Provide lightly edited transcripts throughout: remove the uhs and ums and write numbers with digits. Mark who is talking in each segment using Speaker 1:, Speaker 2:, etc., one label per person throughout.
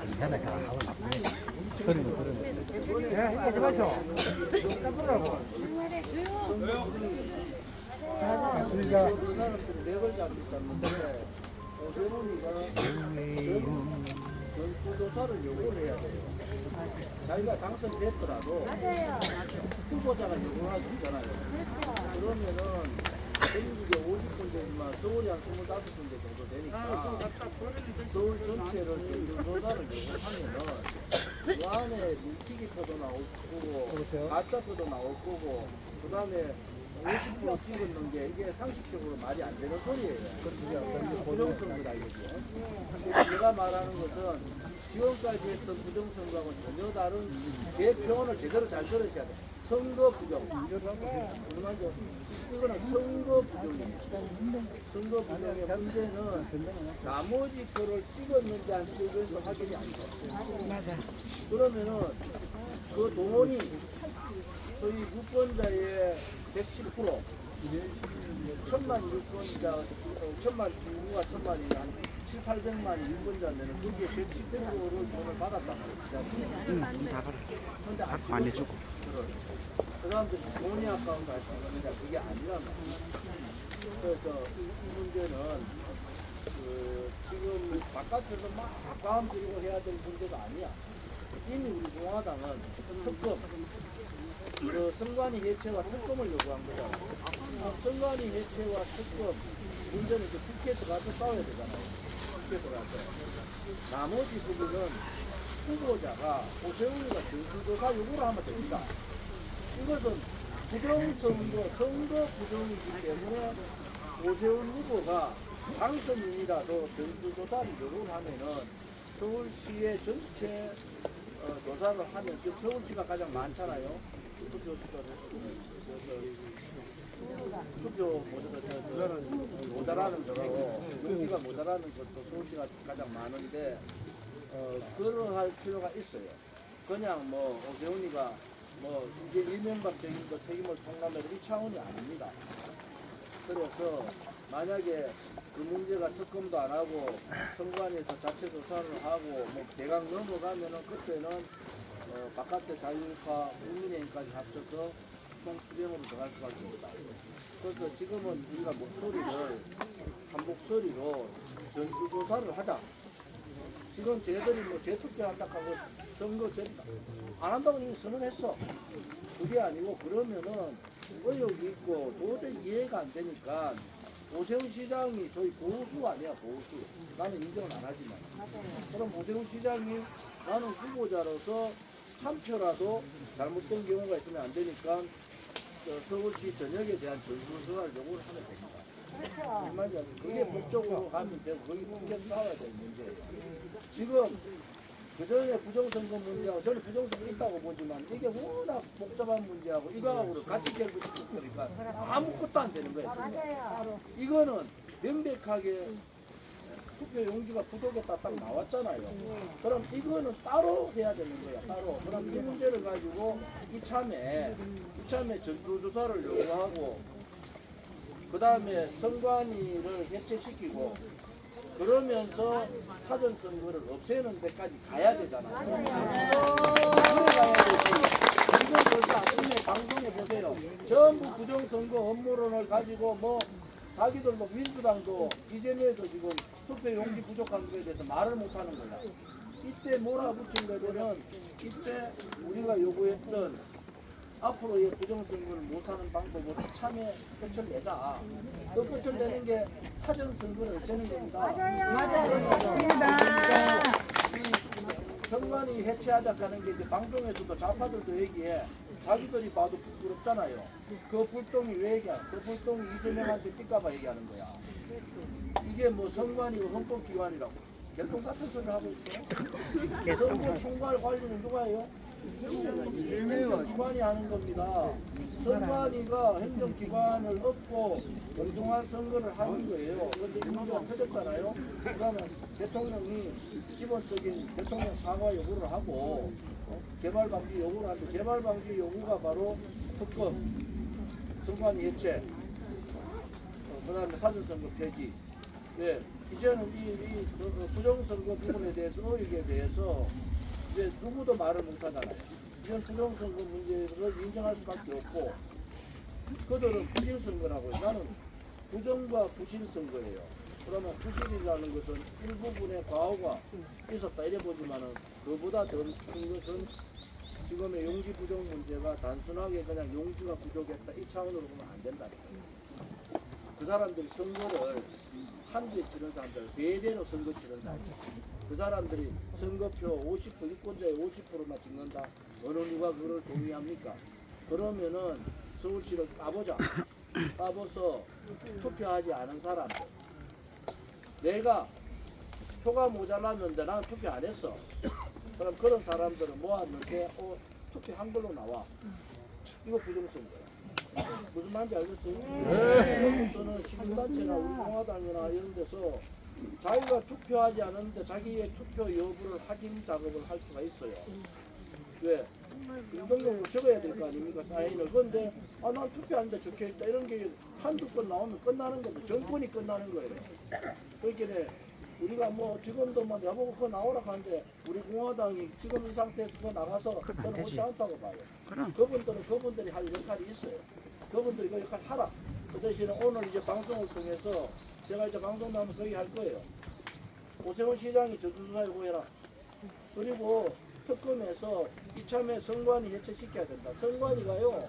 Speaker 1: 괜찮아, 가 하고 나쁘네. 소리는 그러네.
Speaker 2: 야, 이거 마셔. 까불라고.
Speaker 1: 그러니까
Speaker 3: 전수조사를 요구를 해야 돼요. 자기가 당선됐더라도 후보자가 요구를 하지 않잖아요. 그러면은 전국에 50군데지만 서울이 한 25군데 정도 되니까 서울 전체를 전수조사를 요구하면은 그 안에 밀튀기 표도 나올 거고 가짜 표도 나올 거고 그 다음에 50% 찍었는 게 이게 상식적으로 말이 안 되는 소리예요. 부정선거다 이거죠. 근데 제가 말하는 것은 지금까지 했던 부정선거하고 전혀 다른 제 표현을 제대로 잘 들으셔야 돼요. 선거 부정. 이거는 선거 부정이에요. 선거 부정의 문제는 나머지 표를 찍었는지 안 찍었는지 확인이 안 돼요.
Speaker 4: 맞아.
Speaker 3: 그러면은 그 동원이 저희 유권자의 110%, 1000만 유권자, 1000만 인구가 1000만이 한 7, 800만이 유권자면은 거기에 110%를 돈을 받았단 말이죠.
Speaker 4: 다 받아.
Speaker 3: 근데
Speaker 4: 안 해주고.
Speaker 3: 그 사람들이 돈이 아까운 거 하시는데 그게 아니란 말이에요. 그래서 이 문제는 지금 바깥에서 막 가까움 들고 해야 될 문제가 아니야. 이미 우리 공화당은 특검, 선관위 해체와 특검을 요구한 거잖아요. 선관위 해체와 특검 문제는 국회에서 가서 싸워야 되잖아요. 국회에서 가서. 나머지 부분은 후보자가 오세훈이가 전수조사 요구를 하면 됩니다. 이것은 부정선거, 선거 부정이기 때문에 오세훈 후보가 당선인이라도 전수조사를 요구를 하면은 서울시의 전체 조사를 하면 서울시가 가장 많잖아요. 투표 모자라는 거로 용지가 모자라는 것도 서울시가 가장 많은데 그러할 필요가 있어요. 그냥 뭐 오세훈이가 뭐 이게 일명박적인 거 책임을 통감해도 이 차원이 아닙니다. 그래서 만약에 그 문제가 특검도 안 하고 선관위에서 자체 조사를 하고 뭐 대강 넘어가면은 그때는 바깥의 자유파 국민의힘까지 합쳐서 총수령으로 들어갈 수밖에 없다. 그래서 지금은 우리가 목소리를 한 목소리로 전수조사를 하자. 지금 쟤들이 뭐 재투표 한다고 하고 선거 안 한다고 이미 선언했어. 그게 아니고 그러면은 의혹이 있고 도저히 이해가 안 되니까 오세훈 시장이 저희 보수 아니야, 보수. 나는 인정은 안 하지만. 그럼 오세훈 시장이 나는 후보자로서 한 표라도 잘못된 경우가 있으면 안 되니까 서울시 전역에 대한 전수조사를 요구를 하면 됩니다. 그게 법적으로 가면 되고 그게 싸워야 될 문제예요. 지금 그전에 부정선거 문제하고 저는 부정선거 있다고 보지만 이게 워낙 복잡한 문제하고 이거하고 같이 결부시키니까 아무것도 안 되는 거예요. 이거는 명백하게 투표 용지가 부족했다 딱 나왔잖아요. 그럼 이거는 따로 해야 되는 거야, 따로. 그럼 이 문제를 가지고 이참에 전수조사를 요구하고 그 다음에 선관위를 해체시키고 그러면서 사전선거를 없애는 데까지 가야 되잖아요. 가야 되지. 이건 벌써 아침에 방송에 보세요. 전부 부정선거 업무론을 가지고 뭐 자기들 뭐 민주당도 이재명에도 지금 투표 용지 부족한 것에 대해서 말을 못하는 거야. 이때 몰아붙인 거는 이때 우리가 요구했던 앞으로의 부정선거를 못하는 방법으로 참에 끝을 내자. 그 끝을 내는 게 사전선거를 없애는 겁니다.
Speaker 4: 맞아요. 맞습니다.
Speaker 3: 선관위 해체하자 하는 게 이제 방송에서도 좌파들도 얘기해. 자기들이 봐도 부끄럽잖아요. 그 불똥이 왜 얘기해? 그 불똥이 이재명한테 뛸까봐 얘기하는 거야. 이게 뭐 선관위고 헌법기관이라고. 개똥 같은 소리를 하고 있어요. 선거 총괄 관리는 누가 해요? 행정기관이 하는 겁니다. 선관위가 행정기관을 얻고 공정한 선거를 하는 거예요. 그런데 이 문제가 터졌잖아요. 그러면 대통령이 기본적인 대통령 사과 요구를 하고 재발 방지 요구를 하는데 재발 방지 요구가 바로 특검, 선관위 해체, 그 다음에 사전선거 폐지, 네, 이제는 이 부정선거 부분에 대해서 의혹에 대해서 이제 누구도 말을 못하잖아요. 이제는 부정선거 문제를 인정할 수밖에 없고 그들은 부실선거라고 해요. 나는 부정과 부실선거예요. 그러면 부실이라는 것은 일부분의 과오가 있었다 이래 보지만은 그보다 더 큰 것은 지금의 용지 부정 문제가 단순하게 그냥 용지가 부족했다 이 차원으로 보면 안 된다. 그 사람들이 선거를 한 대 치는 사람들, 대대로 선거 치는 사람들. 그 사람들이 선거표 50%, 유권자의 50%만 찍는다. 어느 누가 그걸 동의합니까? 그러면은 서울시를 까보자. 까봐서 투표하지 않은 사람들. 내가 표가 모자랐는데 나는 투표 안 했어. 그럼 그런 사람들을 모았는데 투표한 걸로 나와. 이거 부정선거야. 무슨 말인지 알겠어요? 저는 시민단체나 우리 공화당이나 이런 데서 자기가 투표하지 않았는데 자기의 투표 여부를 확인 작업을 할 수가 있어요. 왜? 주민등록을 적어야 될 거 아닙니까? 사인을. 그런데 난 투표하는데 적혀있다 이런 게 한두 건 나오면 끝나는 건데 정권이 끝나는 거예요. 그러니까 우리가 뭐 지금도 뭐 여보고 그거 나오라 하는데 우리 공화당이 지금 이 상태에서 그거 나가서 저는 옳지 않다고 봐요. 그분들은 그분들이 할 역할이 있어요. 그분들이 그 역할 하라. 그 대신에 오늘 이제 방송을 통해서 제가 이제 방송 나오면 거기 할 거예요. 오세훈 시장이 저주조사에 보여라. 그리고 특검에서 이참에 선관위 해체시켜야 된다. 선관위가요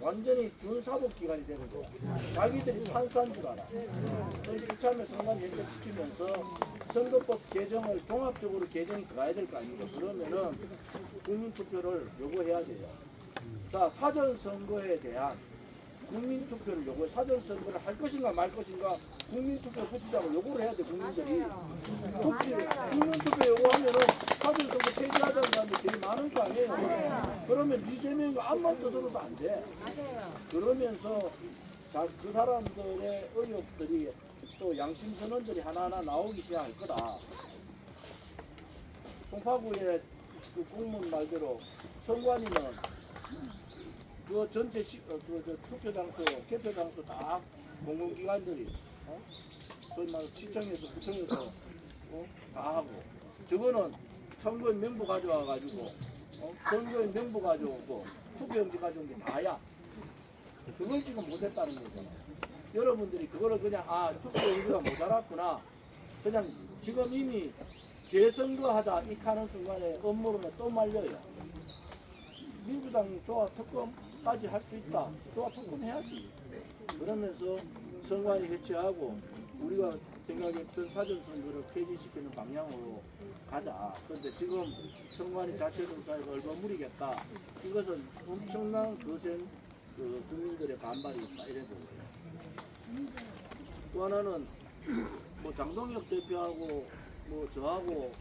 Speaker 3: 완전히 준사법기관이 되는 거야. 자기들이 판사인 줄 알아. 그래서 이참에 선관위 해체시키면서 선거법 개정을 종합적으로 개정이 들어가야 될 거 아닙니까? 그러면은 국민투표를 요구해야 돼요. 자, 사전선거에 대한 국민투표를 요구해. 사전선거를 할 것인가 말 것인가 국민투표 붙이자고 요구를 해야 돼. 국민들이 국민투표 요구하면은 사전선거 폐지하자는 사람이 되게 많은 거 아니에요. 그러면 이재명이 아무만 떠들어도 안 돼. 그러면서 그 사람들의 의혹들이 또 양심선언들이 하나하나 나오기 시작할 거다. 송파구의 그 공문 말대로 선관위는 그 전체 투표 장소, 개표 장소 다 공공기관들이 소위 말해 시청에서 구청에서 다 하고 저거는 선거인 명부 가져와 가지고 선거인 명부 가져오고 투표용지 가져온 게 다야. 그걸 지금 못했다는 거잖아. 여러분들이 그거를 그냥 투표용지가 모자랐구나. 그냥 지금 이미 재선거하자 이 하는 순간에 업무로는 또 말려요. 민주당이 좋아 특검까지 할 수 있다. 좋아 특검 해야지. 그러면서 선관위 해체하고 우리가 생각했던 사전선거를 폐지시키는 방향으로 가자. 그런데 지금 선관위 자체조사에 얼버무리겠다. 이것은 엄청난 거센 그 국민들의 반발이 있다. 이래 보고요. 또 하나는 뭐 장동혁 대표하고 뭐 저하고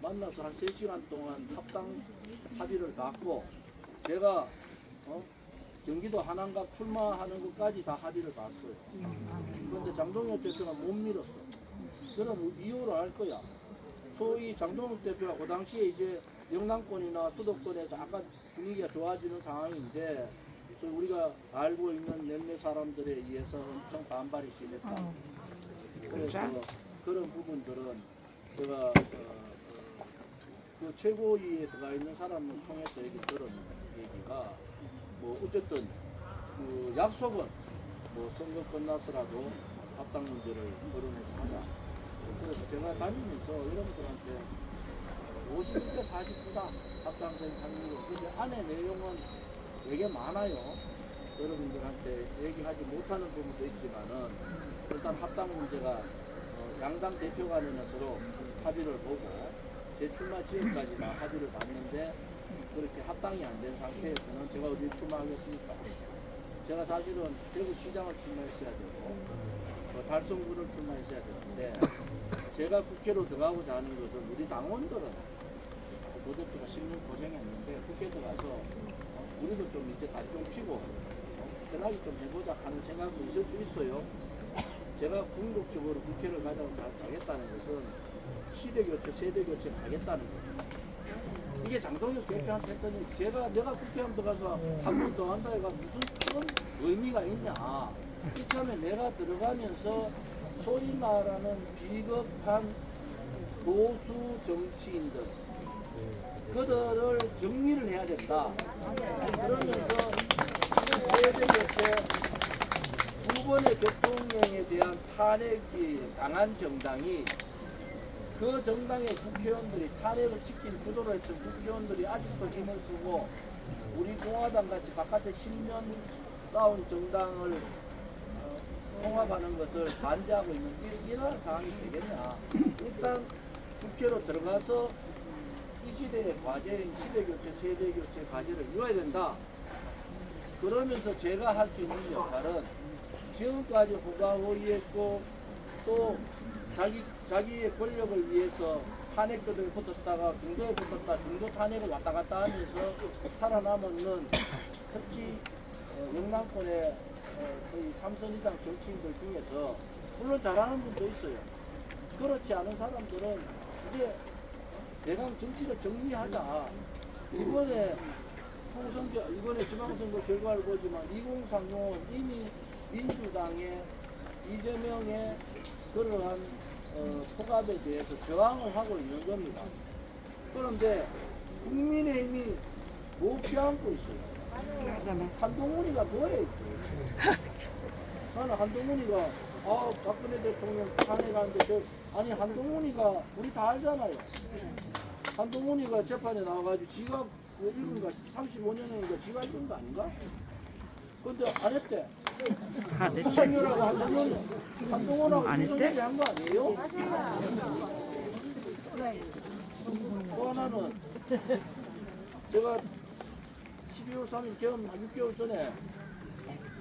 Speaker 3: 만나서 한 3시간 동안 합당 합의를 갖고 제가 경기도 한안갑 출마하는 것까지 다 합의를 봤어요. 그런데 장동혁 대표가 못 밀었어. 그런 이유를 알 거야. 소위 장동혁 대표가 그 당시에 이제 영남권이나 수도권에서 아까 분위기가 좋아지는 상황인데 우리가 알고 있는 몇몇 사람들에 의해서 엄청 반발이 심했다. 그래서 그런 부분들은 제가 그 최고위에 들어가 있는 사람을 통해서 얘기 들은 얘기가 뭐 어쨌든 그 약속은 뭐 선거 끝나서라도 합당 문제를 거론해서 하자. 그래서 제가 다니면서 여러분들한테 50대 49다 합당된 확률로. 근데 안에 내용은 되게 많아요. 여러분들한테 얘기하지 못하는 부분도 있지만은 일단 합당 문제가 양당 대표 간에는 서로 합의를 보고 재출마 지역까지 다 합의를 봤는데 그렇게 합당이 안 된 상태에서는 제가 어디 출마하겠습니까? 제가 사실은 대구시장을 출마했어야 되고 달성구를 출마했어야 되는데 제가 국회로 들어가고자 하는 것은 우리 당원들은 조 대표가 10년 고생했는데 국회 들어가서 우리도 좀 이제 다리 좀 피고 편하게 좀 해보자 하는 생각도 있을 수 있어요. 제가 궁극적으로 국회를 가겠다는 것은 시대교체, 세대교체 가겠다는 거예요. 이게 장동혁 대표한테 했더니 내가 국회의원 들어가서 한 번 더 한다 해가 무슨 그런 의미가 있냐. 이참에 내가 들어가면서 소위 말하는 비겁한 보수 정치인들 그들을 정리를 해야 된다. 그러면서 세대 교체 두 번의 대통령에 대한 탄핵이 당한 정당이 그 정당의 국회의원들이 탄핵을 시킨 주도를 했던 국회의원들이 아직도 힘을 쓰고 우리 공화당 같이 바깥에 10년 싸운 정당을 통합하는 것을 반대하고 있는 이러한 상황이 되겠냐. 일단 국회로 들어가서 이 시대의 과제인 시대교체, 세대교체 과제를 이뤄야 된다. 그러면서 제가 할 수 있는 역할은 지금까지 호가호위했고 또 자기의 권력을 위해서 탄핵 조정에 붙었다가 중도에 붙었다 중도 탄핵을 왔다 갔다 하면서 살아남았는 특히 영남권의 거의 3선 이상 정치인들 중에서 물론 잘하는 분도 있어요. 그렇지 않은 사람들은 이제 대강 정치를 정리하자. 이번에 지방선거 결과를 보지만 2030은 이미 민주당의 이재명의 그러한 포갑에 대해서 저항을 하고 있는 겁니다. 그런데 국민의힘이 못 껴안고 있어요. 한동훈이가 뭐해 있어요. 나는 한동훈이가 박근혜 대통령 탄핵하는데 아니 한동훈이가 우리 다 알잖아요. 한동훈이가 재판에 나와가지고 지가 읽은 거 35년이니까 지가 읽은 거 아닌가? 근데 안 했대. 윤석열하고 한동훈하고 윤석열이 한 거 아니에요? 또 하나는 제가 12월 3일 개헌 6개월 전에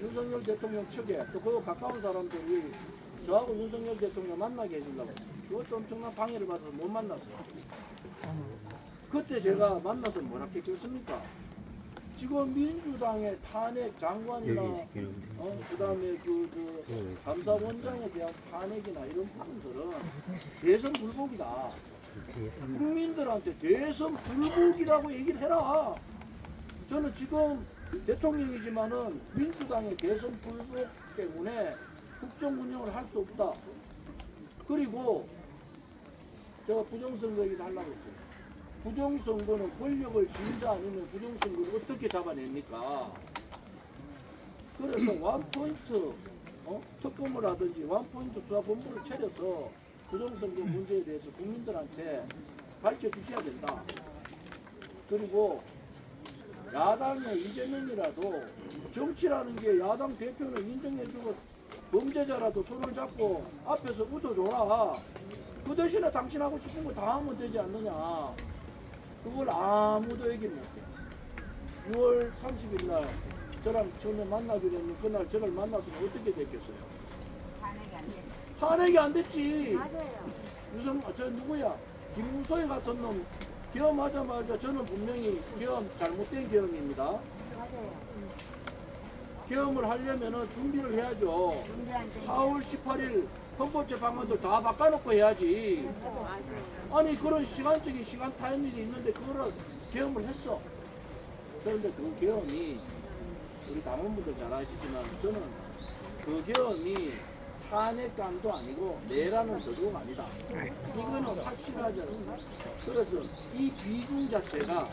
Speaker 3: 윤석열 대통령 측에 또 그 가까운 사람들이 저하고 윤석열 대통령 만나게 해주려고 그것도 엄청난 방해를 받아서 못 만났어요. 그때 제가 만나서 뭐라 했겠습니까? 지금 민주당의 탄핵 장관이나 그다음에 그 감사원장에 대한 탄핵이나 이런 부분들은 대선 불복이다. 국민들한테 대선 불복이라고 얘기를 해라. 저는 지금 대통령이지만은 민주당의 대선 불복 때문에 국정 운영을 할 수 없다. 그리고 제가 부정선거 얘기를 하려고 했어요. 부정선거는 권력을 쥔 자 아니면 부정선거를 어떻게 잡아냅니까? 그래서 원포인트 특검을 하든지 원포인트 수사본부를 차려서 부정선거 문제에 대해서 국민들한테 밝혀주셔야 된다. 그리고 야당의 이재명이라도 정치라는 게 야당 대표는 인정해주고 범죄자라도 손을 잡고 앞에서 웃어줘라. 그 대신에 당신 하고 싶은 거 다 하면 되지 않느냐. 그걸 아무도 얘기를 못해. 6월 30일 날 저랑 처음에 만나기로 했는데 그날 저를 만났으면 어떻게 됐겠어요? 탄핵이 안 됐지. 맞아요. 저 누구야? 김무소희 같은 놈 계엄하자마자 저는 분명히 잘못된 계엄입니다.
Speaker 4: 맞아요.
Speaker 3: 계엄을 하려면은 준비를 해야죠. 4월 18일 헌법재판관들 다 바꿔놓고 해야지. 아니 그런 시간적인 시간 타이밍이 있는데 그거를 계엄을 했어. 그런데 그 계엄이 우리 당원분들 잘 아시지만 저는 그 계엄이 탄핵감도 아니고 내라는 도둑 아니다. 이거는 확실하잖아요. 그래서 이 비중 자체가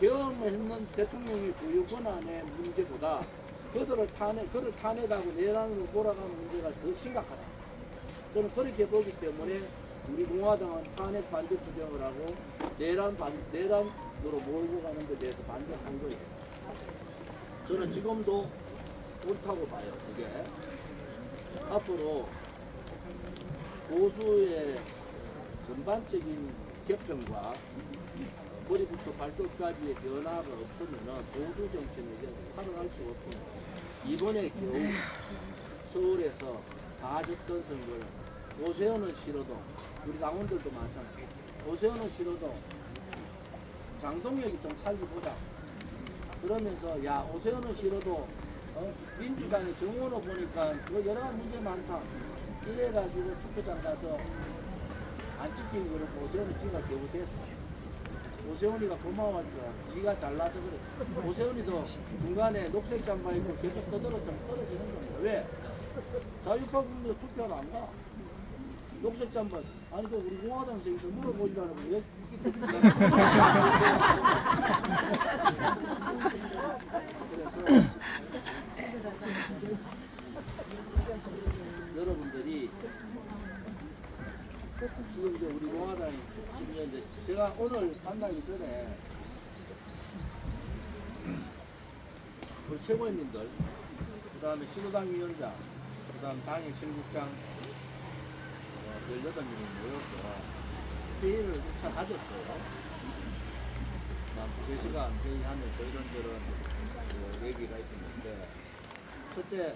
Speaker 3: 계엄을 했는 대통령의 부유 권한의 문제보다 그를 탄핵하고 내란으로 몰아가는 문제가 더 심각하다. 저는 그렇게 보기 때문에 우리 공화당은 탄핵 반대 투쟁을 하고 내란으로 몰고 가는 데 대해서 반대한 거예요. 저는 지금도 옳다고 봐요. 그게 앞으로 보수의 전반적인 개편과 머리부터 발끝까지의 변화가 없으면 보수 정치는 이제 살아날 수가 없습니다. 이번에 겨우 서울에서 다 졌던 선거를 오세훈은 싫어도 우리 당원들도 많잖아요. 오세훈은 싫어도 장동혁이 좀 살리보자. 그러면서 야 오세훈은 싫어도 민주당의 정원호 보니까 그 여러 가지 문제 많다. 이래가지고 투표장 가서 안 찍힌 거를 오세훈이 지가 겨우 됐어. 오세훈이가 고마워하죠. 지가 잘나서 그래. 오세훈이도 중간에 녹색 잠바 입고 계속 떨어지는 겁니다. 왜? 자유파 국민도 투표를 안 가. 녹색 잠바 아니 그 우리 공화당 생들 물어보지라는 거 왜? 여러분들이 지금 이제 우리 공화당이 지금 이제 제가 오늘 만나기 전에 우리 최고위원님들, 그 다음에 신우당 위원장, 그 다음 당의 실국장 18명이 모여서 회의를 1차 가졌어요. 한 2시간 회의하면서 이런저런 그 얘기가 있었는데, 첫째,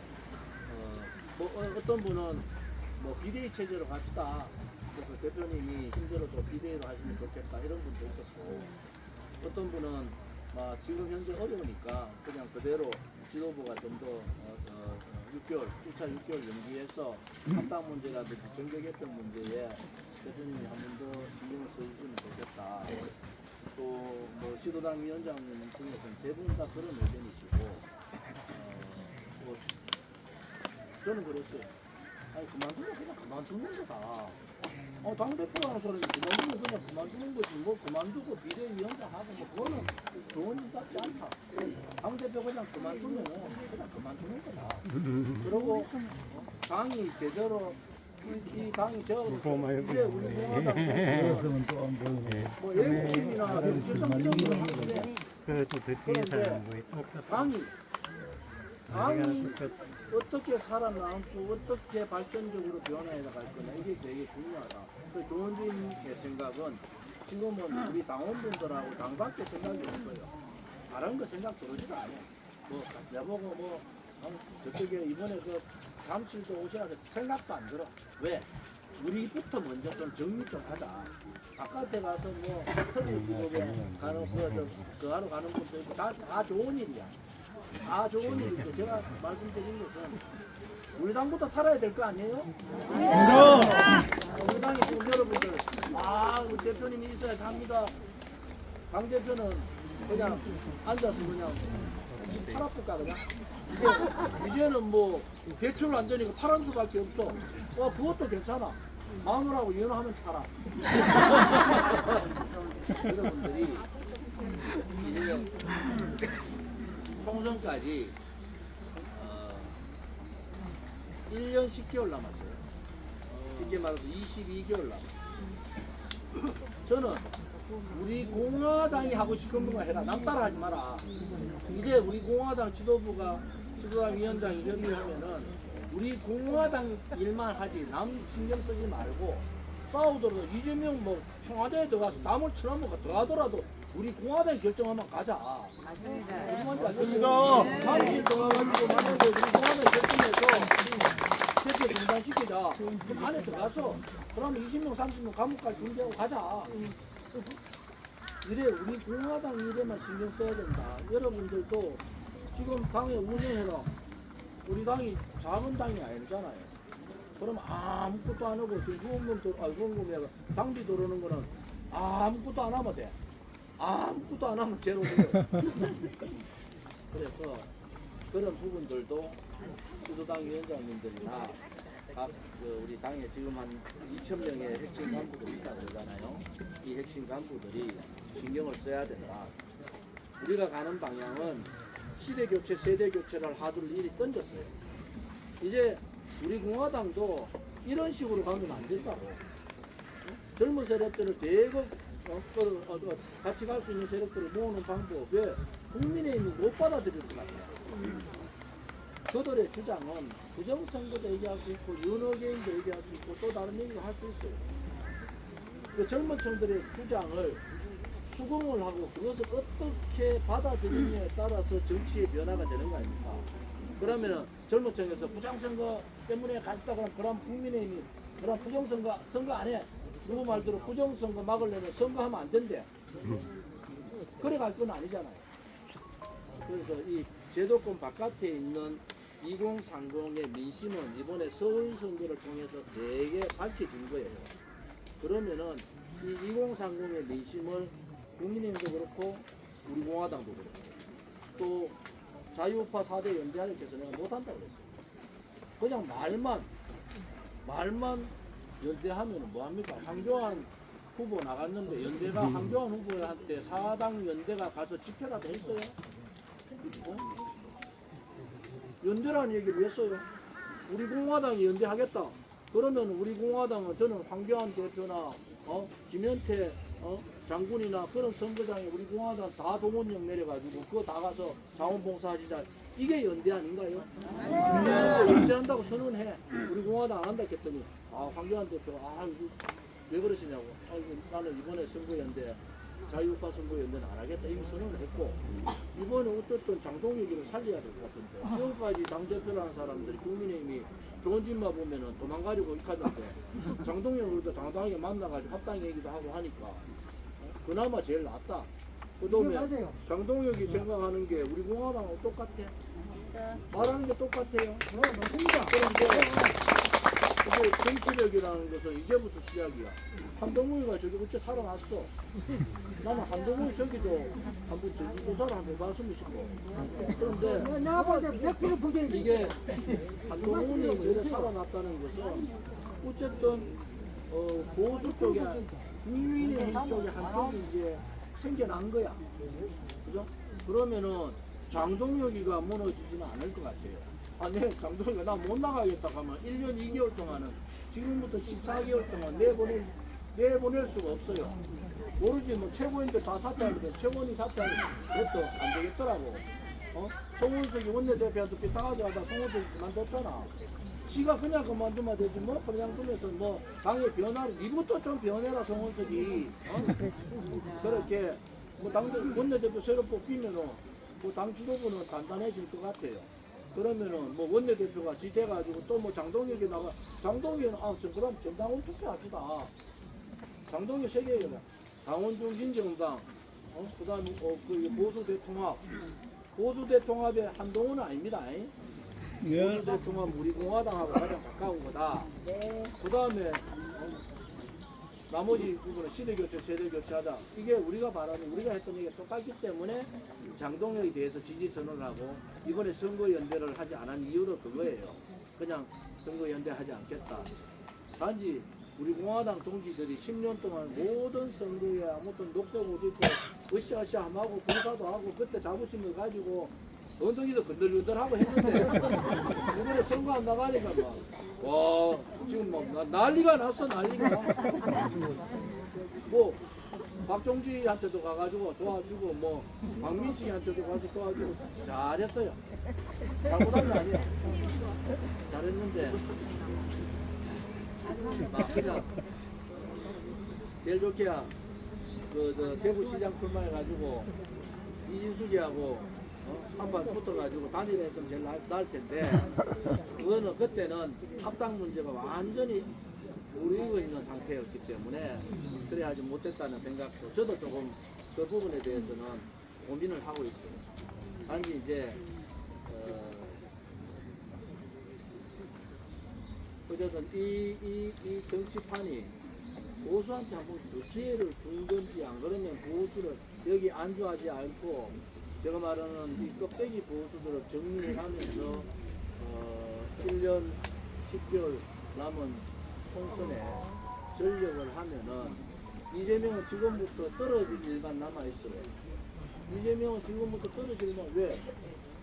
Speaker 3: 어떤 분은 뭐 비대위 체제로 갑시다. 그래서 대표님이 힘들어도 비대위로 하시면 좋겠다. 이런 분도 있었고, 어떤 분은 지금 현재 어려우니까 그냥 그대로 지도부가 좀 더 6개월, 1차 6개월 연기해서 합당 문제라든지 정계 개편 문제에 대표님이 한 번 더 신경을 써주시면 좋겠다. 또 뭐 시도당 위원장님 중에서는 대부분 다 그런 의견이시고, 뭐 저는 그랬어요. 아니 그만두면 그냥 그만두는 거다. 당대표라는 사람이 그만두면 그냥 그만두는 거지. 뭐 그만두고 비대위원장 하고 뭐 그거는 좋은 일 같지 않다. 당대표 그냥 그만두면 그냥 그만두는 거다. 그리고 당이 제대로 이 당이 제가 이제 우리 공화당 뭐 애국심이나 실성적으로 하는데 그런데 당이 어떻게 살아남고 어떻게 발전적으로 변화해 나갈 거냐 이게 되게 중요하다. 그 조원주님의 생각은 지금은 우리 당원분들하고 당밖에 생각이 없어요. 다른 거 생각 들어지도 않아요. 뭐 내보고 뭐 저쪽에 이번에 그 잠실도 오시라 생각도 안 들어. 왜? 우리부터 먼저 좀 정리 좀 하자. 바깥에 가서 뭐 서울기록에 가는 그 하러 가는 분도 있고 다 좋은 일이야. 다 좋은 일인데 제가 말씀드린 것은 우리 당부터 살아야 될 거 아니에요? 우리 당이 지금 여러분들 우리 대표님이 있어야 합니다. 당 대표는 그냥 앉아서 그냥 팔아볼까 그냥 이제는 뭐 대출 안 되니까 파란 수밖에 없어. 그것도 괜찮아. 마누라고 이혼하면 팔아. 여러분들이 이제 총선까지 1년 10개월 남았어요. 쉽게 말해서 22개월 남았어요. 저는 우리 공화당이 하고 싶은 것만 해라. 남 따라 하지 마라. 이제 우리 공화당 지도부가 지도당 위원장이 협의하면은 우리 공화당 일만 하지 남 신경 쓰지 말고 싸우더라도 이재명 뭐 청와대에 들어가서 남을 쳐나먹어 들어가더라도 우리 공화당 결정하면 가자. 맞습니다. 당신 들어가가지고 만약에 우리 공화당 결정해서 대표 중단시키자. 그럼 안에 들어가서 그러면 20명 30명 감옥 갈 준비하고 가자. 이래 우리 공화당 일에만 신경 써야 된다. 여러분들도 지금 당에 운영해라. 우리 당이 작은 당이 아니잖아요. 그럼 아무것도 안 하고 지금 후원금에 당비 들어오는 거는 아무것도 안 하면 돼. 아무것도 안 하면 제로 돼요. 그래서 그런 부분들도 수도당 위원장님들이나 각 우리 당에 지금 한 2,000명의 핵심 간부들이 있다고 그러잖아요. 이 핵심 간부들이 신경을 써야 된다. 우리가 가는 방향은 시대 교체, 세대 교체를 하도록 일이 던졌어요. 이제 우리 공화당도 이런 식으로 가면 안 된다고. 젊은 세력들을 대거 같이 갈 수 있는 세력들을 모으는 방법 왜 국민의힘이 못 받아들일 것 같아요. 그들의 주장은 부정선거도 얘기할 수 있고 윤호개인도 얘기할 수 있고 또 다른 얘기도 할 수 있어요. 그 젊은 층들의 주장을 수긍을 하고 그것을 어떻게 받아들이느냐에 따라서 정치의 변화가 되는 거 아닙니까? 그러면은 젊은 층에서 부정선거 때문에 갔다 그럼 국민의힘이 그럼 부정선거 선거 안 해. 누구 말대로 부정선거 막으려면 선거하면 안 된대. 그래 갈 건 아니잖아요. 그래서 이 제도권 바깥에 있는 2030의 민심은 이번에 서울 선거를 통해서 되게 밝혀진 거예요. 그러면은 이 2030의 민심을 국민의힘도 그렇고 우리 공화당도 그렇고 또 자유우파 4대 연대하님께서 내가 못한다고 그랬어요. 그냥 말만 연대하면은 뭐합니까? 황교안 후보 나갔는데 연대가 황교안 후보한테 사당 연대가 가서 집회라도 했어요? 어? 연대라는 얘기를 왜 써요? 우리 공화당이 연대하겠다. 그러면 우리 공화당은 저는 황교안 대표나 김현태 장군이나 그런 선거장에 우리 공화당 다 동원령 내려가지고 그거 다 가서 자원봉사하시자. 이게 연대 아닌가요? 연대한다고 선언해. 우리 공화당 안 한다 했더니 황교안 대표 왜 그러시냐고. 나는 이번에 선거연대 자유국가 선거연대는 안 하겠다 이미 선언을 했고 이번에 어쨌든 장동혁이를 살려야 될 것 같은데 지금까지 당대표라는 사람들이 국민의힘이 좋은 집만 보면은 도망가려고 하던데 장동혁을 도 당당하게 만나가지고 합당 얘기도 하고 하니까 그나마 제일 낫다. 그다음에 장동혁이 생각하는 게 우리 공화당하고 똑같아. 말하는 게 똑같아요. 맞습니다. 그런데 정치력이라는 것은 이제부터 시작이야. 한동훈이가 저기 어째 살아났어. 나는 한동훈이 저기도 한번 제주도사를 한번 봤으면 싶어. 그런데
Speaker 2: 내가 볼때 100% 부정.
Speaker 3: 이게 한동훈이 저래 살아났다는 것은 어쨌든 보수 쪽에 국민의힘 쪽에 한쪽이 이제 생겨난 거야. 그죠? 그러면은 장동혁이가 무너지지는 않을 것 같아요. 네, 장동혁이가 나 못 나가겠다 하면 1년 2개월 동안은 지금부터 14개월 동안 내보낼 수가 없어요. 모르지 뭐 최고인들 다 사퇴하는데 최고인이 사퇴하면 그것도 안 되겠더라고. 송원석이 원내대표한테 삐딱하지 하다 송원석이 그만뒀잖아. 지가 그냥 그만두면 되지 뭐 그냥 두면서 뭐 당의 변화를 니부터 좀 변해라 송원석이. 그렇게 뭐 당대 원내대표 새로 뽑히면은 그 당 지도부는 간단해질 것 같아요. 그러면은 뭐 원내대표가 지돼가지고 또 뭐 장동혁이 나가 장동혁은 그럼 정당원 투표합시다. 장동혁 세계가 당원중진정당 그다음에 그 보수 대통합 보수 대통합의 한동훈은 아닙니다. 보수 대통합 우리 공화당하고 가장 가까운 거다. 그다음에 나머지 부분은 시대교체, 세대교체하다. 이게 우리가 말하는 우리가 했던 얘기가 똑같기 때문에 장동혁에 대해서 지지 선언을 하고 이번에 선거연대를 하지 않은 이유도 그거예요. 그냥 선거연대하지 않겠다. 단지 우리 공화당 동지들이 10년 동안 모든 선거에 아무튼 녹색옷 입고 으쌰으쌰하고 봉사도 하고 그때 자부심을 가지고 엉덩이도 건들건들하고 했는데 이번에 선거 안 나가니까 와 지금 막 난리가 났어. 난리가. 뭐 박종지한테도 가가지고 도와주고 뭐 박민식한테도 가서 도와주고 잘했어요. 잘못한 게 아니야. 잘했는데 그냥 제일 좋게야 그 대구시장 출마해가지고 이진숙이하고 한판 붙어가지고 단일했으면 제일 나을 텐데 그거는 그때는 합당 문제가 완전히 무르익어 있는 상태였기 때문에 그래 하지 못했다는 생각도 저도 조금 그 부분에 대해서는 고민을 하고 있어요. 단지 이제 어쨌든 이 정치판이 보수한테 한번 더 기회를 준 건지 안 그러면 보수를 여기 안주하지 않고 제가 말하는 이 껍데기 보수들을 정리하면서 1년 10개월 남은 총선에 전력을 하면은 이재명은 지금부터 떨어질 일만 남아있어요. 이재명은 지금부터 떨어질 일만 왜?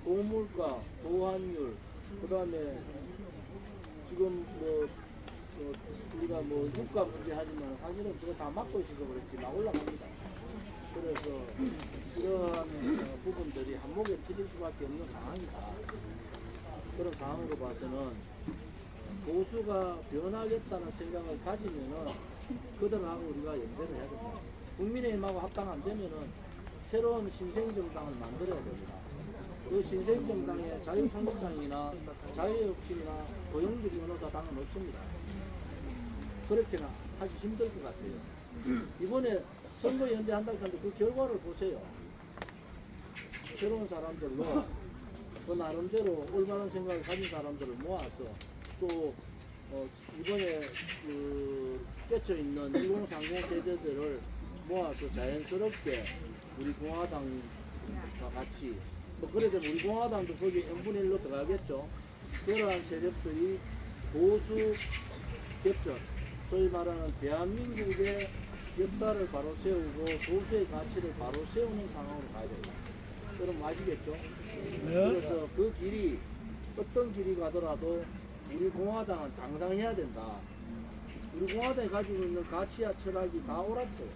Speaker 3: 고물가, 고환율, 그 다음에 지금 우리가 뭐 유가 문제 하지만 사실은 그거 다 막고 있어서 그렇지 막 올라갑니다. 그래서 이러한 부분들이 한목에 틀릴 수밖에 없는 상황이다. 그런 상황으로 봐서는 보수가 변하겠다는 생각을 가지면은 그들하고 우리가 연대를 해야 됩니다. 국민의힘하고 합당 안 되면은 새로운 신생정당을 만들어야 됩니다. 그 신생정당에 자유통일당이나 자유혁신이나 고용주기 변호사 당은 없습니다. 그렇게는 하기 힘들 것 같아요. 이번에 선거연대 한다고 하는데 그 결과를 보세요. 새로운 사람들로 그 나름대로 올바른 생각을 가진 사람들을 모아서 또 이번에 껴쳐 있는 2030 세대들을 모아서 자연스럽게 우리 공화당과 같이 그래 되면 우리 공화당도 거기 n분의 1로 들어가겠죠. 그러한 세력들이 보수 개편 소위 말하는 대한민국의 역사를 바로 세우고 보수의 가치를 바로 세우는 상황으로 가야 됩니다. 여러분 아시겠죠? 그래서 그 길이 어떤 길이 가더라도 우리 공화당은 당당해야 된다. 우리 공화당이 가지고 있는 가치와 철학이 다 옳았어요.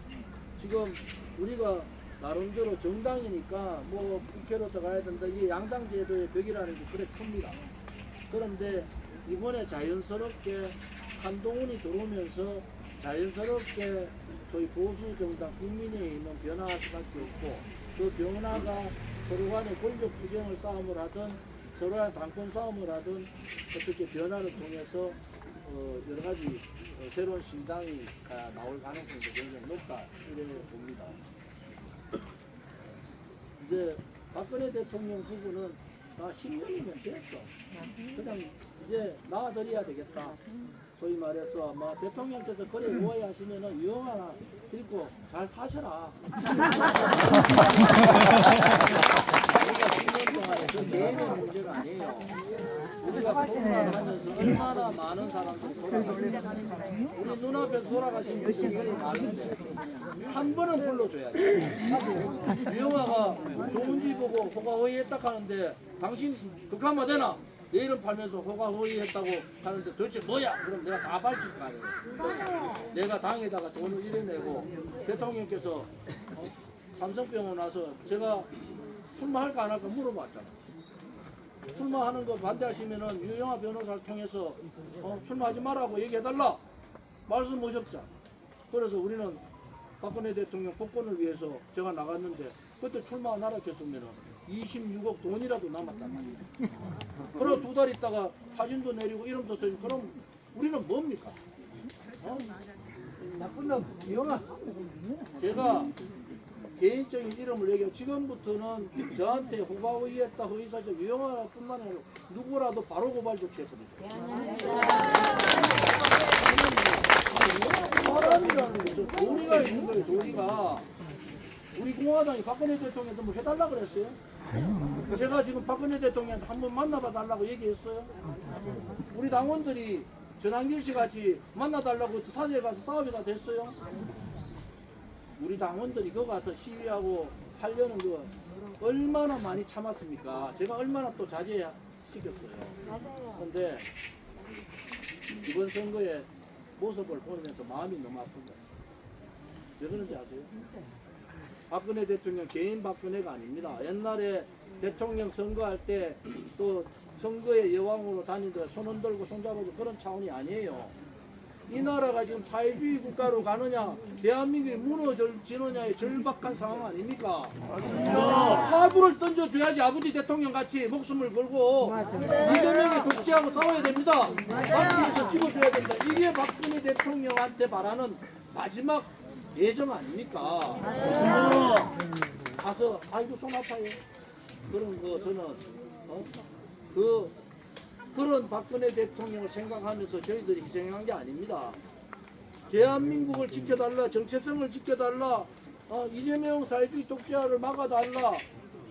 Speaker 3: 지금 우리가 나름대로 정당이니까 뭐 국회로 들어가야 된다. 이게 양당 제도의 벽이라는 게 그래 큽니다. 그런데 이번에 자연스럽게 한동훈이 들어오면서 자연스럽게 저희 보수 정당 국민의힘은 변화할 수밖에 없고 그 변화가 서로 간의 권력 투쟁을 싸움을 하든 서로 간의 당권 싸움을 하든 어떻게 변화를 통해서 여러 가지 새로운 신당이 나올 가능성이 굉장히 높다 이렇게 봅니다. 이제 박근혜 대통령 부부는 다 10년이면 됐어. 그냥 이제 나아드려야 되겠다. 소위 말해서 뭐 대통령께서 그래 오해 하시면은 유형 하나 들고 잘 사셔라. 우리가 10년 동안에 그 개인의 문제가 아니에요. 우리가 코로나를 하면서 얼마나 많은 사람들이 돌아가셨어요. 우리 눈앞에서 돌아가신 분들이 많은데 한 번은 불러줘야지. 유영아가 좋은 집 보고 호가호위했다 하는데 당신 극한마 되나? 내 이름 팔면서 호가호위했다고 하는데 도대체 뭐야? 그럼 내가 다 밝힐 거 아니에요. 내가 당에다가 돈을 이래 내고 대통령께서 삼성병원 와서 제가 출마할까 안 할까 물어봤잖아. 출마하는 거 반대하시면은 유영아 변호사를 통해서 출마하지 말라고 얘기해달라 말씀 오셨죠. 그래서 우리는 박근혜 대통령 복권을 위해서 제가 나갔는데 그때 출마 안 하라 했으면은 26억 돈이라도 남았단 말이에요. 그럼 2달 있다가 사진도 내리고 이름도 써주고 그럼 우리는 뭡니까?
Speaker 2: 나쁜 놈 유영아.
Speaker 3: 제가 개인적인 이름을 얘기하고 지금부터는 저한테 호가호위했다 허위사실 유영아뿐만 아니라 누구라도 바로 고발 조치했습니다. 사람이라는 게 도리가 있는 거예요. 도리가 우리 공화당이 박근혜 대통령한테 뭐 해달라 그랬어요? 제가 지금 박근혜 대통령한테 한번 만나봐 달라고 얘기했어요? 우리 당원들이 전한길 씨 같이 만나달라고 사저에 가서 싸움이 다 됐어요? 우리 당원들이 거기 가서 시위하고 하려는 거 얼마나 많이 참았습니까? 제가 얼마나 또 자제시켰어요. 그런데 이번 선거의 모습을 보면서 마음이 너무 아픈 거예요. 왜 그런지 아세요? 박근혜 대통령 개인 박근혜가 아닙니다. 옛날에 대통령 선거할 때 또 선거의 여왕으로 다니다가 손 흔들고 손잡아도 그런 차원이 아니에요. 이 나라가 지금 사회주의 국가로 가느냐 대한민국이 무너지느냐의 절박한 상황 아닙니까? 화부를 던져줘야지 아버지 대통령 같이 목숨을 걸고 이재명이 독재하고 싸워야 됩니다. 마트에서 찍어줘야 된다. 이게 박근혜 대통령한테 바라는 마지막 예정 아닙니까? 가서 아이고 손 아파요. 그런 거 저는 그런 박근혜 대통령을 생각하면서 저희들이 희생한 게 아닙니다. 대한민국을 지켜달라, 정체성을 지켜달라, 이재명 사회주의 독재를 막아달라.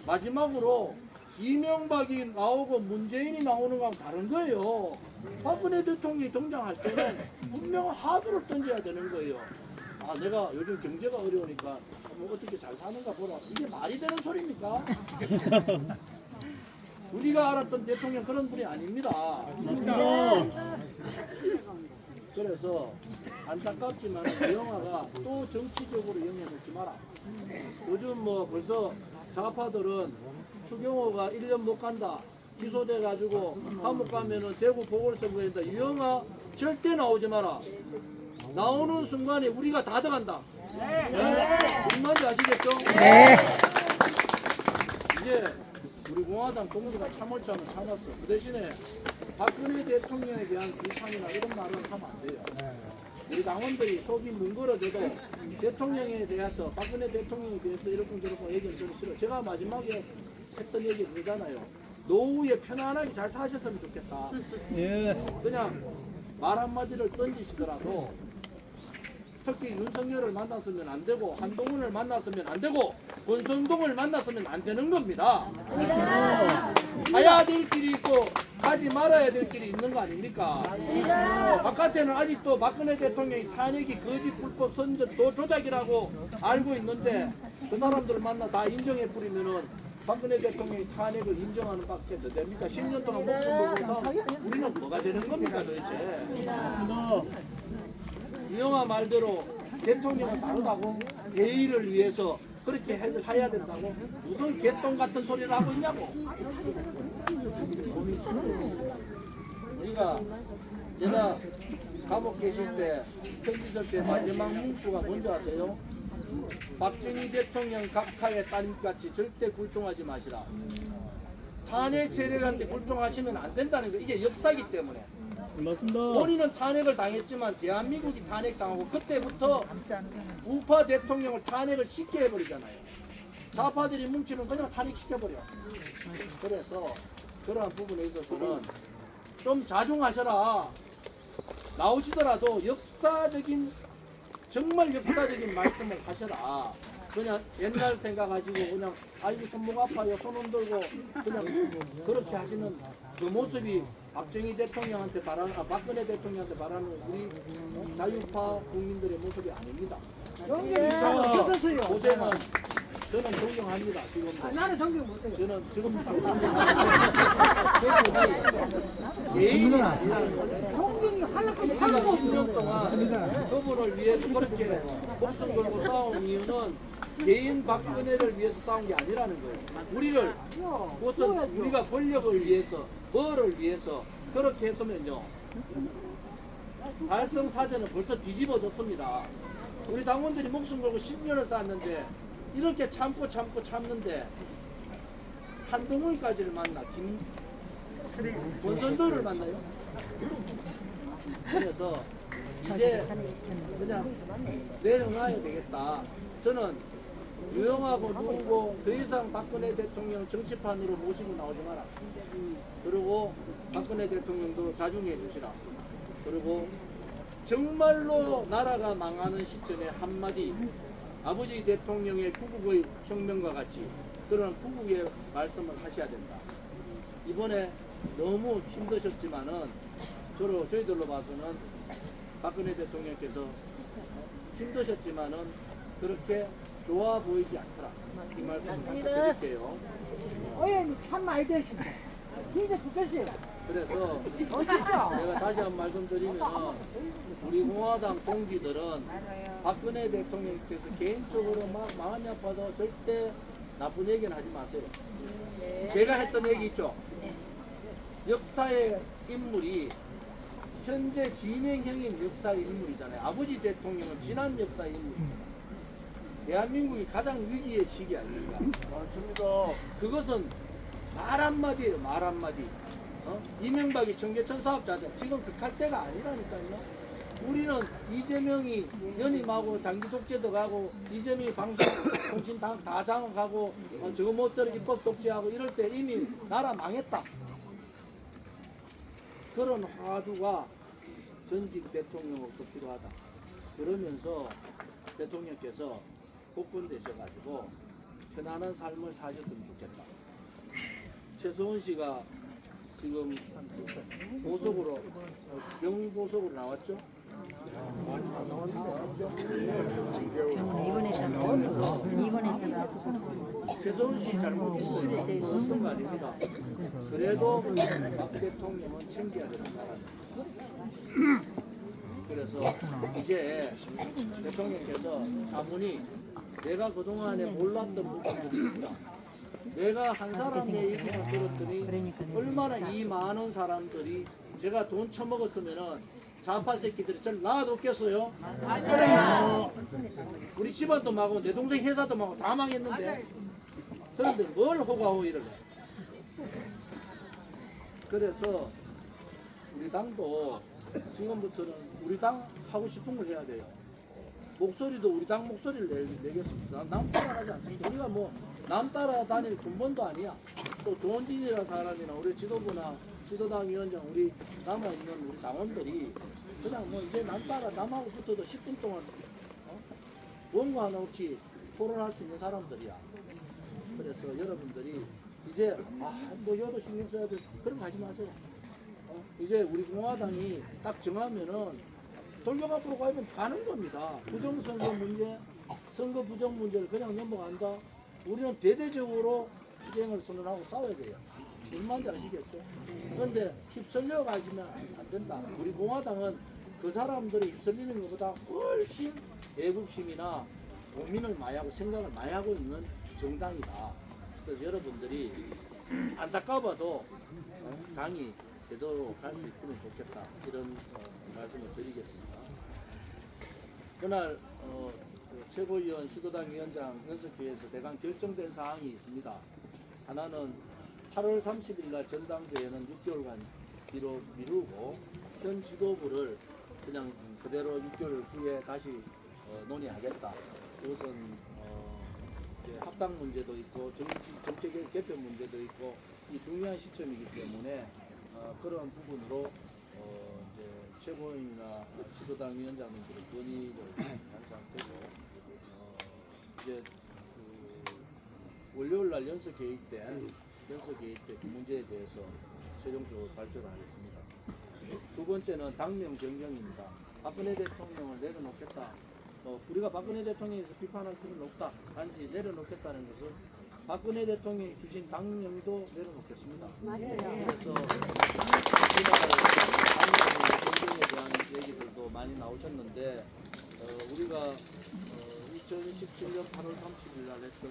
Speaker 3: 마지막으로 이명박이 나오고 문재인이 나오는 거랑 다른 거예요. 박근혜 대통령이 등장할 때는 분명한 화두를 던져야 되는 거예요. 내가 요즘 경제가 어려우니까 뭐 어떻게 잘 사는가 보라. 이게 말이 되는 소리입니까? 우리가 알았던 대통령 그런 분이 아닙니다. 그래서 안타깝지만 유영아가 또 정치적으로 영향을 지 마라. 요즘 뭐 벌써 좌파들은 추경호가 1년 못 간다. 기소돼 가지고 감옥 가면은 대구 보궐선거에다 유영아 절대 나오지 마라. 나오는 순간에 우리가 다 들어간다. 네. 무슨 말인지 아시겠죠? 네. 이제 우리 공화당 동지가 참을 자는 참았어. 그 대신에 박근혜 대통령에 대한 비판이나 이런 말은 하면 안 돼요. 우리 당원들이 속이 뭉그러져도 대통령에 대해서 박근혜 대통령에 대해서 이렇게 얘기는 좀 싫어요. 제가 마지막에 했던 얘기 그거잖아요. 노후에 편안하게 잘 사셨으면 좋겠다. 그냥 말 한마디를 던지시더라도 특히 윤석열을 만났으면 안 되고 한동훈을 만났으면 안 되고 권성동을 만났으면 안 되는 겁니다. 가야 될 길이 있고 하지 말아야 될 길이 있는 거 아닙니까? 바깥에는 아직도 박근혜 대통령이 탄핵이 거짓 불법 선전 도 조작이라고 알고 있는데 그 사람들을 만나 다 인정해 뿌리면은 박근혜 대통령이 탄핵을 인정하는 밖에 더 됩니까? 10년 동안 목숨 걸고서 우리는 뭐가 되는 겁니까 도대체? 이영하 말대로 대통령은 다르다고 예의를 위해서 그렇게 해야 된다고 무슨 개똥 같은 소리를 하고 있냐고. 우리가 제가 감옥 계실 때 편지 쓸 때 마지막 문구가 뭔지 아세요? 박정희 대통령 각하의 따님같이 절대 굴종하지 마시라. 탄핵 세력한테 굴종하시면 안 된다는 거. 이게 역사이기 때문에.
Speaker 1: 맞습니다.
Speaker 3: 본인은 탄핵을 당했지만 대한민국이 탄핵당하고 그때부터 우파 대통령을 탄핵을 쉽게 해버리잖아요. 좌파들이 뭉치면 그냥 탄핵시켜버려. 그래서 그러한 부분에 있어서는 좀 자중하셔라. 나오시더라도 역사적인 정말 역사적인 말씀을 하셔라. 그냥 옛날 생각하시고 그냥 아이고 손목 아파요 손 흔들고 그냥 그렇게 하시는 그 모습이 박정희 대통령한테 박근혜 대통령한테 바라는 우리 자유파 국민들의 모습이 아닙니다.
Speaker 4: 용기 있어. 어떠세요?
Speaker 3: 고생은 저는 존경합니다. 지금
Speaker 4: 나는 존경 못해요.
Speaker 3: 저는 지금 예인이 아니라는 거예요.
Speaker 4: 존경이 하려고
Speaker 3: 우리가 10년 동안 그분을 위해서 그렇게 목숨 걸고 싸운 이유는 개인 박근혜를 위해서 싸운 게 아니라는 거예요. 우리를 무슨 우리가 권력을 위해서 뭐를 위해서 그렇게 했으면요 달성 사전은 벌써 뒤집어졌습니다. 우리 당원들이 목숨 걸고 10년을 쌓았는데 이렇게 참는데 한동훈까지를 만나 권선도를 만나요. 그래서 이제 그냥 내려놔야 되겠다. 저는 유영하고 누구고 더 이상 박근혜 대통령 정치판으로 모시고 나오지 마라. 그리고 박근혜 대통령도 자중해 주시라. 그리고 정말로 나라가 망하는 시점에 한마디 아버지 대통령의 구국의 혁명과 같이 그런 구국의 말씀을 하셔야 된다. 이번에 너무 힘드셨지만은 저희들로 봐서는 박근혜 대통령께서 힘드셨지만은 그렇게 좋아 보이지 않더라. 이 말씀을 드릴게요.
Speaker 4: 어연이 참 많이 되시네. 진짜 죽겠어요.
Speaker 3: 그래서
Speaker 4: 진짜.
Speaker 3: 제가 다시 한 번 말씀드리면 우리 공화당 동지들은 박근혜 대통령께서 개인적으로 막 마음이 아파도 절대 나쁜 얘기는 하지 마세요. 제가 했던 얘기 있죠. 역사의 인물이 현재 진행형인 역사의 인물이잖아요. 아버지 대통령은 지난 역사의 인물입니다. 대한민국이 가장 위기의 시기 아닙니까?
Speaker 2: 맞습니다.
Speaker 3: 그것은 말 한마디예요. 말 한마디. 이명박이 청계천 사업자들 지금 극할 때가 아니라니까요. 우리는 이재명이 연임하고 장기 독재도 가고 이재명이 방송 통신 다 장악하고 저거 못들어 입법 독재하고 이럴 때 이미 나라 망했다. 그런 화두가 전직 대통령으로서 필요하다. 그러면서 대통령께서 복권되셔가지고 편안한 삶을 사셨으면 좋겠다. 최소원 씨가 지금 보석으로 병보석으로 나왔죠? 최소원 씨 잘못 있어요. 없는 거 아닙니다. 그래도 박 대통령은 챙겨야 되는 사람입니다. 그래서 이제 대통령께서 자문이 내가 그동안에 몰랐던 부분들입니다. 내가 한 사람의 얘기를 들었더니 얼마나 이 많은 사람들이 제가 돈 처먹었으면은 좌파 새끼들이 저를 놔뒀겠어요? 맞아요. 우리 집안도 망하고 내 동생 회사도 망하고 다 망했는데 그런데 뭘 호가호 이러래. 그래서 우리 당도 지금부터는 우리 당 하고 싶은 걸 해야 돼요. 목소리도 우리 당 목소리를 내겠습니다. 남 따라하지 않습니다. 우리가 뭐 남 따라다닐 근본도 아니야. 또 조원진이라는 사람이나 우리 지도부나 지도당 위원장 우리 남아있는 우리 당원들이 그냥 뭐 이제 남 따라 남하고 붙어도 10분 동안 원고 하나 없이 토론할 수 있는 사람들이야. 그래서 여러분들이 이제 뭐 여도 신경 써야 돼 그런 거 하지 마세요. 이제 우리 공화당이 딱 정하면은 돌격 앞으로 가면 가는 겁니다. 부정선거 문제, 선거 부정 문제를 그냥 넘어간다. 우리는 대대적으로 투쟁을 선언하고 싸워야 돼요. 무슨 말인지 아시겠죠? 그런데 휩쓸려 가지면 안 된다. 우리 공화당은 그 사람들이 휩쓸리는 것보다 훨씬 애국심이나 국민을 많이 하고 생각을 많이 하고 있는 정당이다. 그래서 여러분들이 안타까워도 당이 제대로 갈 수 있으면 좋겠다. 이런 말씀을 드리겠습니다. 그날 그 최고위원 시도당 위원장 연석회에서 대강 결정된 사항이 있습니다. 하나는 8월 30일 날 전당대회는 6개월간 미루고 현 지도부를 그냥 그대로 6개월 후에 다시 논의하겠다. 그것은 이제 합당 문제도 있고 정책 개편 문제도 있고 이 중요한 시점이기 때문에 그런 부분으로 이제 최고위원이나 시도당 위원장님들의 건의를 한 상태고 이제 그 월요일 날 연석 개입된 그 문제에 대해서 최종적으로 발표를 하겠습니다. 두 번째는 당명 변경입니다. 박근혜 대통령을 내려놓겠다. 우리가 박근혜 대통령에서 비판할 필요는 없다. 단지 내려놓겠다는 것은 박근혜 대통령이 주신 당명도 내려놓겠습니다. 그래서 당명 변경에 대한 얘기들도 많이 나오셨는데 우리가 2017년 8월 30일 날 했던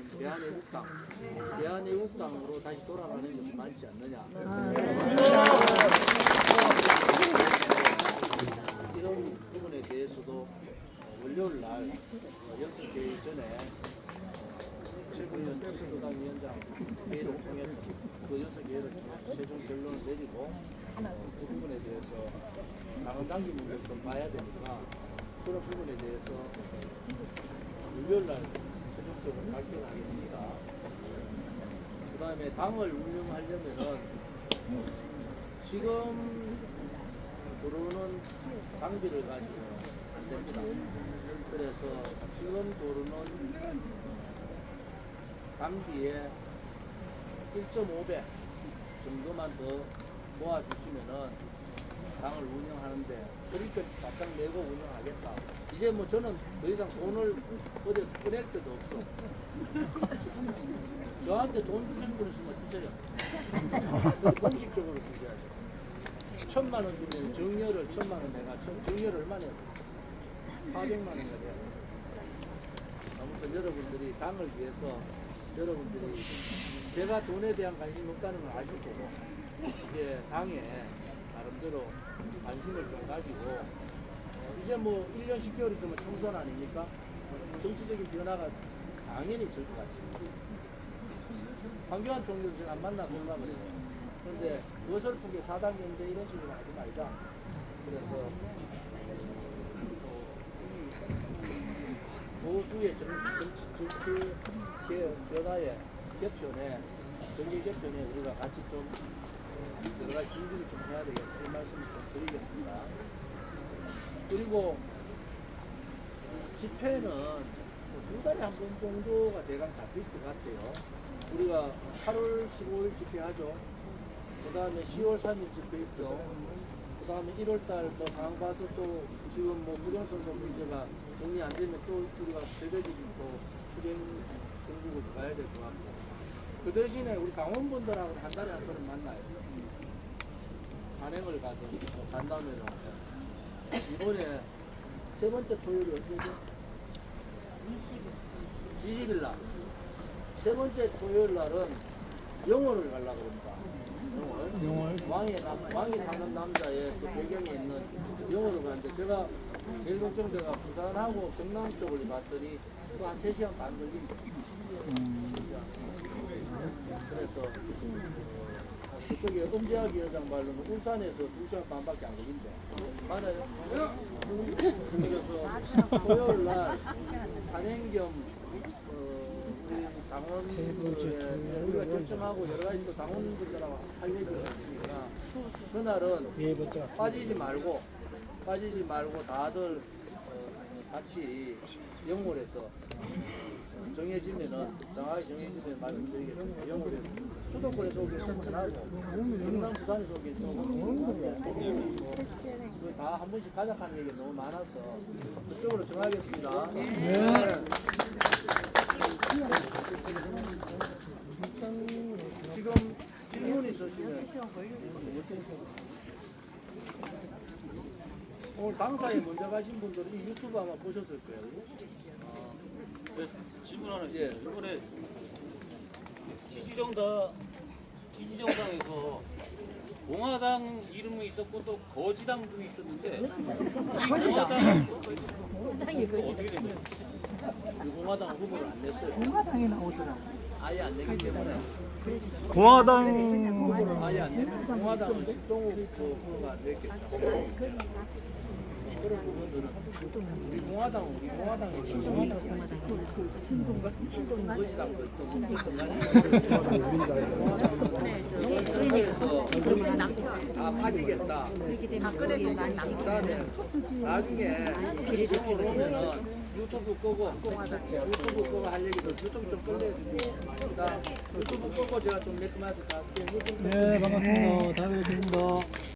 Speaker 3: 대한애국당으로 다시 돌아가는 것이 많지 않느냐. 이런 부분에 대해서도 월요일 날 연습회의 전에 최고위원 시도당 위원장 회의를 통해서 그 연습회의를 최종 결론을 내리고 그 부분에 대해서 당헌 당기 문제를 좀 봐야 되니까 그런 부분에 대해서 월요일 날 최종적으로 발표를 하겠습니다. 그 다음에 당을 운영하려면은 지금 도로는 장비를 가지고 안 됩니다. 그래서 지금 도로는 장비에 1.5배 정도만 더 모아주시면은 당을 운영하는데 그렇게 바짝 내고 운영하겠다. 이제 뭐 저는 더 이상 돈을 어디 꺼낼 데도 없어. 저한테 돈 주시는 분 있으면 주세요. 공식적으로 주셔야죠. 1,000만 원 주면 정렬을 1,000만 원 내가 정렬을 얼마나 해요? 400만 원을 해야 돼요. 아무튼 여러분들이 당을 위해서 여러분들이 제가 돈에 대한 관심이 없다는 걸 아실 거고 이제 당에 나름대로 관심을 좀 가지고 이제 뭐 1년 10개월 있으면 총선 아닙니까? 정치적인 변화가 당연히 있을 것 같습니다. 황교안 총리도 제가 안 만나고 올라고 그래요. 그런데 어설프게 사당경제 이런 식으로 하지 말자. 그래서 보수의 정치 변화의 개편에 정계 개편에 우리가 같이 좀 여러 가지 준비를 좀 해야 되겠다. 이 말씀을 좀 드리겠습니다. 그리고 집회는 두 달에 한 번 정도가 대강 잡힐 것 같아요. 우리가 8월 15일 집회하죠. 그 다음에 10월 3일 집회 있죠. 그 다음에 1월달 뭐 상황 봐서 또 지금 뭐 부정선거 문제가 정리 안 되면 또 우리가 대대적인 또 투쟁 전국을 가야 될 것 같고. 그 대신에 우리 강원분들하고 한 달에 한 번은 만나요. 산행을 가서 간다면은 이번에 세 번째 토요일이 언제죠? 20일 날. 세 번째 토요일 날은 영월을 가려고 합니다. 영월. 왕이 사는 남자의 그 배경에 있는 영월을 가는데 제가 제일 걱정돼가 부산하고 경남 쪽을 봤더니 또 한 3시간 반 걸린다. 그래서 그쪽에 엄지학 위원장 말로는 울산에서 2시간 반밖에 안 걸린대. 맞아요? 그래서 토요일 날 산행 겸 우리 당원들의 우리가 결정하고 여러 가지 또 당원들하고 할 얘기가 있으니까 그날은 빠지지 말고 다들 같이 영월에서 정해 정확히 정해지면 말씀드리겠습니다. 영월에 수도권에서 오기 신청하고 경남 부산에서 오기 신청하고 다 한 번씩 가져가는 얘기가 너무 많아서 그쪽으로 정하겠습니다. 지금 질문 있으시면 오늘 당사에 먼저 가신 분들은 이 유튜브 아마 보셨을 거예요.
Speaker 5: 네, 질문 하나
Speaker 3: 예.
Speaker 5: 있어요. 이번에 지지정당에서 공화당 이름이 있었고 또 거지당도 있었는데 이 공화당 어떻게 된 거예요?
Speaker 3: 공화당 후보를 안 냈어요.
Speaker 4: 공화당에 나오더라.
Speaker 3: 아예 안 내기 때문에
Speaker 1: 공화당
Speaker 3: 후보를 아예 안 내면 공화당은 식동욱 후보가 안 냈겠죠. 우리 공화당이 거지당도 또 다 빠지겠다. 그다음에 나중에 식동으로 오면은 유튜브 끄고 할 얘기도 유튜브 좀 끌려주세요. 그다음 유튜브 끄고 제가 좀 매끈하게 갈게요.
Speaker 1: 네 반갑습니다. 다음에 뵙겠습니다.